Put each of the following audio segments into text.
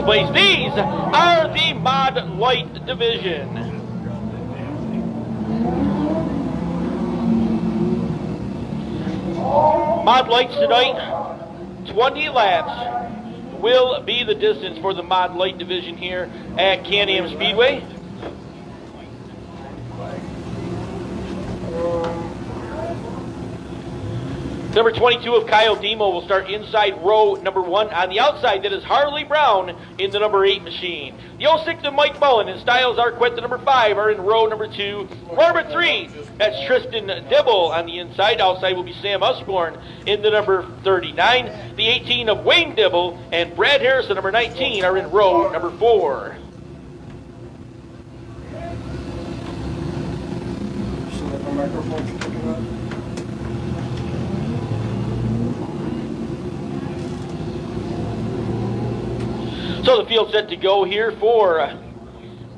place. These are the Mod Light division. Mod Lights tonight, 20 laps will be the distance for the Mod Light division here at Can-Am Speedway. Number 22 of Kyle Demo will start inside row number 1. On the outside, that is Harley Brown in the number 8 machine. The 06 of Mike Mullen and Styles Arquette, the number 5, are in row number 2. Row number 3, that's Tristan Dibble on the inside. Outside will be Sam Usborne in the number 39. The 18 of Wayne Dibble and Brad Harris, the number 19, are in row number 4. So the field's set to go here for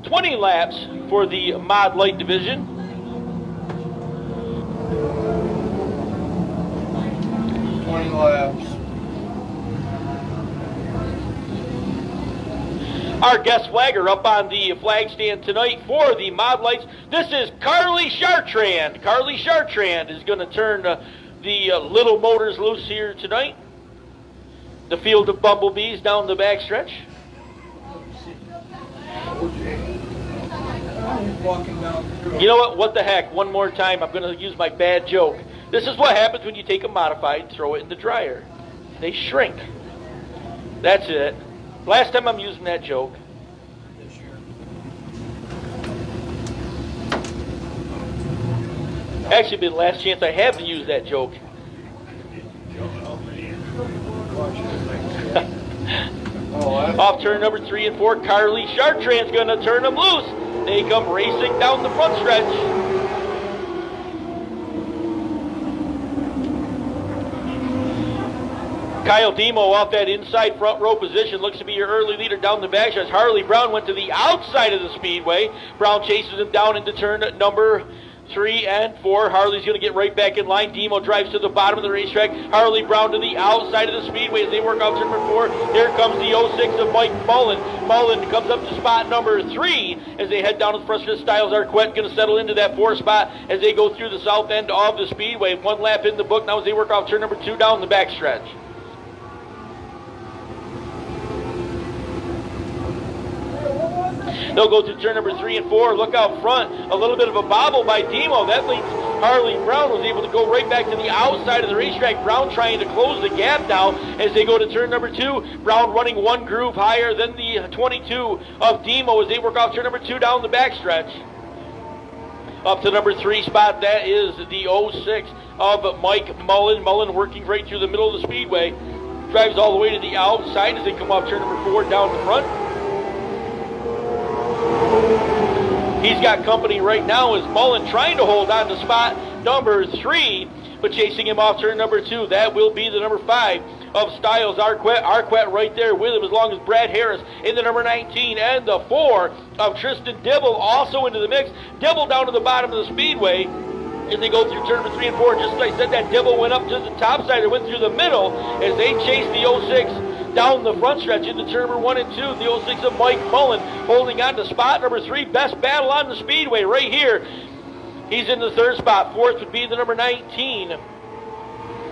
20 laps for the Mod Light division. Our guest flagger up on the flag stand tonight for the Mod Lights. This is Carly Chartrand. Carly Chartrand is going to turn the little motors loose here tonight. The field of bumblebees down the backstretch. You know what? What the heck? One more time, I'm going to use my bad joke. This is what happens when you take a modified and throw it in the dryer. They shrink. That's it. Last time I'm using that joke. Actually, it'll be the last chance I have to use that joke. Off turn number 3 and 4, Carly Chartrand's going to turn them loose. They come racing down the front stretch. Kyle Demo off that inside front row position looks to be your early leader down the back stretch. Harley Brown went to the outside of the speedway. Brown chases him down into turn number 3 and 4. Harley's going to get right back in line. Demo drives to the bottom of the racetrack. Harley Brown to the outside of the speedway as they work out turn number 4. Here comes the 06 of Mike Mullen. Mullen comes up to spot number 3 as they head down to the front stretch. Styles Arquette going to settle into that 4 spot as they go through the south end of the speedway. 1 lap in the book now as they work out turn number 2 down the back stretch. They'll go through turn number 3 and 4. Look out front. A little bit of a bobble by Demo. That leads Harley Brown was able to go right back to the outside of the racetrack. Brown trying to close the gap now as they go to turn number 2. Brown running 1 groove higher than the 22 of Demo as they work off turn number 2 down the backstretch. Up to number 3 spot, that is the 06 of Mike Mullen. Mullen working right through the middle of the speedway. Drives all the way to the outside as they come off turn number 4 down the front. He's got company right now as Mullen trying to hold on to spot number 3, but chasing him off turn number 2. That will be the number 5 of Styles Arquette. Arquette right there with him, as long as Brad Harris in the number 19 and the 4 of Tristan Dibble also into the mix. Dibble down to the bottom of the speedway as they go through turn number 3 and 4. Just as I said, that Dibble went up to the top side and went through the middle as they chased the 06 down the front stretch into turn number 1 and 2. The 06 of Mike Mullen holding on to spot number 3. Best battle on the speedway right here. He's in the 3rd spot. 4th would be the number 19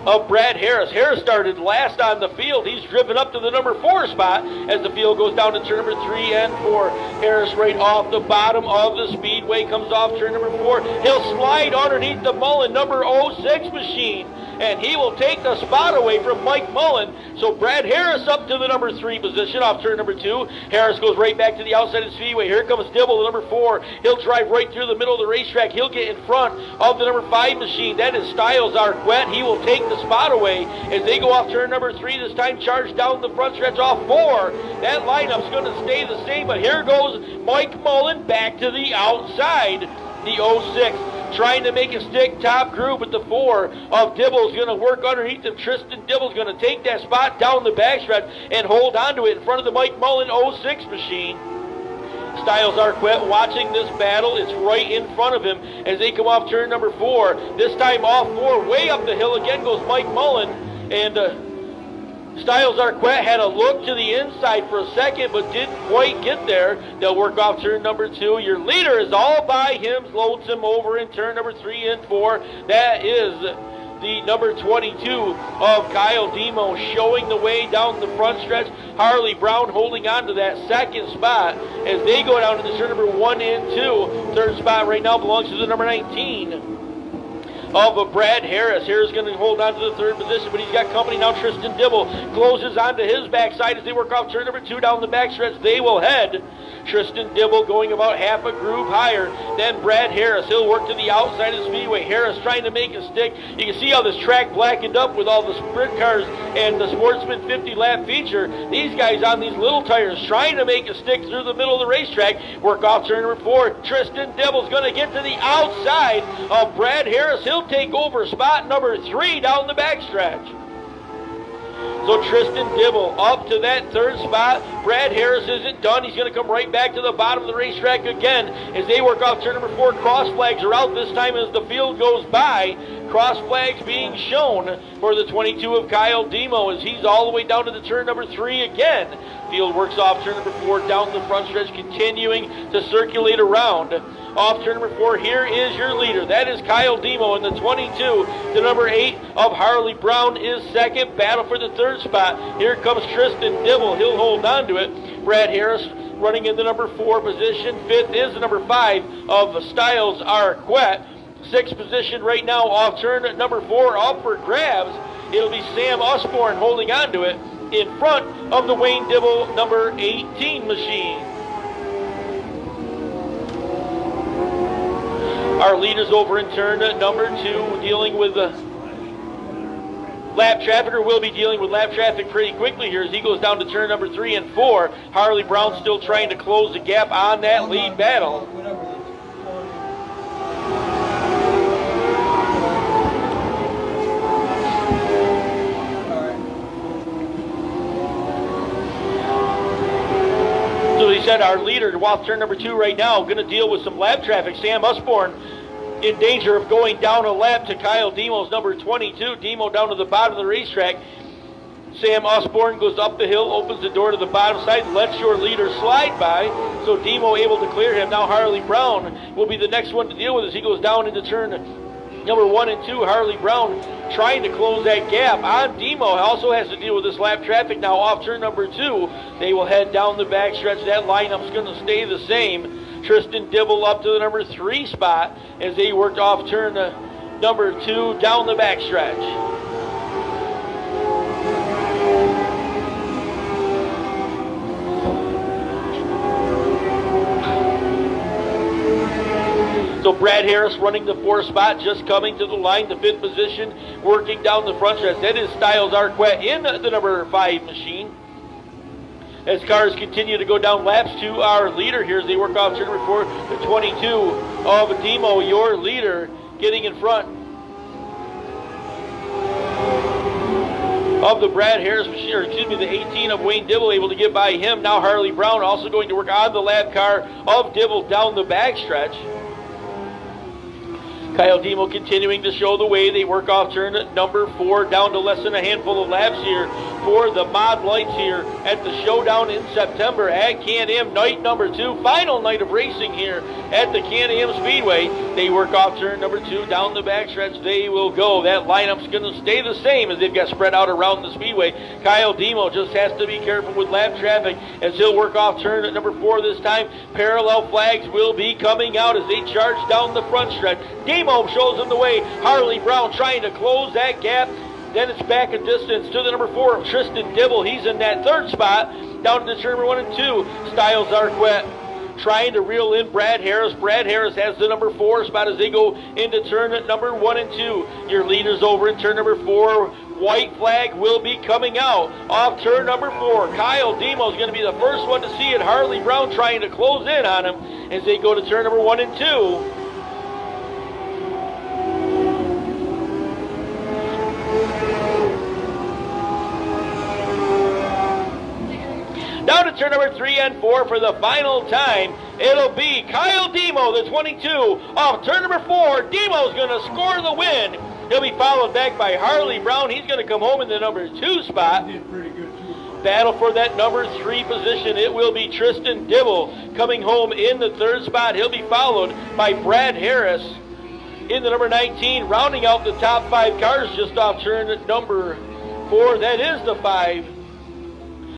of Brad Harris. Harris started last on the field. He's driven up to the number 4 spot as the field goes down to turn number 3 and 4. Harris right off the bottom of the speedway comes off turn number 4. He'll slide underneath the Mullen number 06 machine, and he will take the spot away from Mike Mullen. So Brad Harris up to the number 3 position off turn number 2. Harris goes right back to the outside of the speedway. Here comes Dibble, the number 4. He'll drive right through the middle of the racetrack. He'll get in front of the number 5 machine. That is Styles Arquette. He will take the spot away as they go off turn number 3. This time charged down the front stretch off 4. That lineup's going to stay the same, but here goes Mike Mullen back to the outside. The 06 trying to make a stick top groove, but the 4 of Dibble's going to work underneath him. Tristan Dibble's going to take that spot down the backstretch and hold on to it in front of the Mike Mullen 06 machine. Styles Arquette watching this battle. It's right in front of him as they come off turn number 4. This time off 4, way up the hill again goes Mike Mullen, and Styles Arquette had a look to the inside for a second, but didn't quite get there. They'll work off turn number 2. Your leader is all by him, loads him over in turn number 3 and 4. That is the number 22 of Kyle Demo showing the way down the front stretch. Harley Brown holding on to that second spot as they go down to the turn number 1 and 2. Third spot right now belongs to the number 19 of Brad Harris. Harris going to hold on to the third position, but he's got company now. Tristan Dibble closes onto his backside as they work off turn number 2 down the backstretch. They will head. Tristan Dibble going about half a groove higher than Brad Harris. He'll work to the outside of the speedway. Harris trying to make a stick. You can see how this track blackened up with all the sprint cars and the Sportsman 50 lap feature. These guys on these little tires trying to make a stick through the middle of the racetrack. Work off turn number 4. Tristan Dibble's going to get to the outside of Brad Harris. He'll take over spot number 3 down the backstretch. So Tristan Dibble up to that third spot. Brad Harris isn't done. He's going to come right back to the bottom of the racetrack again as they work off turn number 4. Cross flags are out this time as the field goes by. Cross flags being shown for the 22 of Kyle Demo as he's all the way down to the turn number 3 again. Field works off turn number 4 down the front stretch, continuing to circulate around. Off turn number 4, here is your leader. That is Kyle Demo in the 22. The number 8 of Harley Brown is second. Battle for the third spot. Here comes Tristan Dibble. He'll hold on to it. Brad Harris running in the number 4 position. Fifth is the number 5 of Styles Arquette. Sixth position right now off turn number 4 up for grabs. It'll be Sam Usborne holding on to it in front of the Wayne Dibble number 18 machine. Our leaders over in turn number 2 dealing with lap traffic, or will be dealing with lap traffic pretty quickly here as he goes down to turn number 3 and 4. Harley Brown still trying to close the gap on that lead battle. So he said our leader off turn number 2 right now going to deal with some lap traffic. Sam Usborne in danger of going down a lap to Kyle Demo's number 22. Demo down to the bottom of the racetrack. Sam Usborne goes up the hill, opens the door to the bottom side, lets your leader slide by. So Demo able to clear him. Now Harley Brown will be the next one to deal with as he goes down into turn number 1 and 2. Harley Brown trying to close that gap on Demo. Also has to deal with this lap traffic now off turn number 2. They will head down the backstretch. That lineup's going to stay the same. Tristan Dibble up to the number 3 spot as they worked off turn number 2 down the backstretch. So Brad Harris running the 4th spot, just coming to the line, the 5th position, working down the front stretch. That is Styles Arquette in the number 5 machine. As cars continue to go down laps to our leader here as they work off turn number 4, the 22 of Demo, your leader, getting in front of the Brad Harris machine, or excuse me, the 18 of Wayne Dibble, able to get by him. Now Harley Brown also going to work on the lap car of Dibble down the backstretch. Kyle Demo continuing to show the way. They work off turn number 4 down to less than a handful of laps here for the Mod Lights here at the Showdown in September at Can-Am night number 2. Final night of racing here at the Can-Am Speedway. They work off turn number 2 down the backstretch. They will go. That lineup's going to stay the same as they've got spread out around the speedway. Kyle Demo just has to be careful with lap traffic as he'll work off turn number 4 this time. Parallel flags will be coming out as they charge down the front stretch. Demo shows them the way. Harley Brown trying to close that gap. Then it's back a distance to the number 4 of Tristan Dibble. He's in that 3rd spot down to the turn number 1 and 2. Styles Arquette trying to reel in Brad Harris. Brad Harris has the number 4 spot as they go into turn number 1 and 2. Your leaders over in turn number 4. White flag will be coming out off turn number 4. Kyle Demo is going to be the first one to see it. Harley Brown trying to close in on him as they go to turn number 1 and 2. Down to turn number 3 and 4 for the final time. It'll be Kyle Demo, the 22, off turn number 4. Demo's going to score the win He'll be followed back by Harley Brown. He's going to come home in the number 2 spot. Did pretty good too. Battle for that number 3 position. It will be Tristan Dibble coming home in the 3rd spot. He'll be followed by Brad Harris in the number 19. Rounding out the top 5 cars just off turn number 4. That is the 5.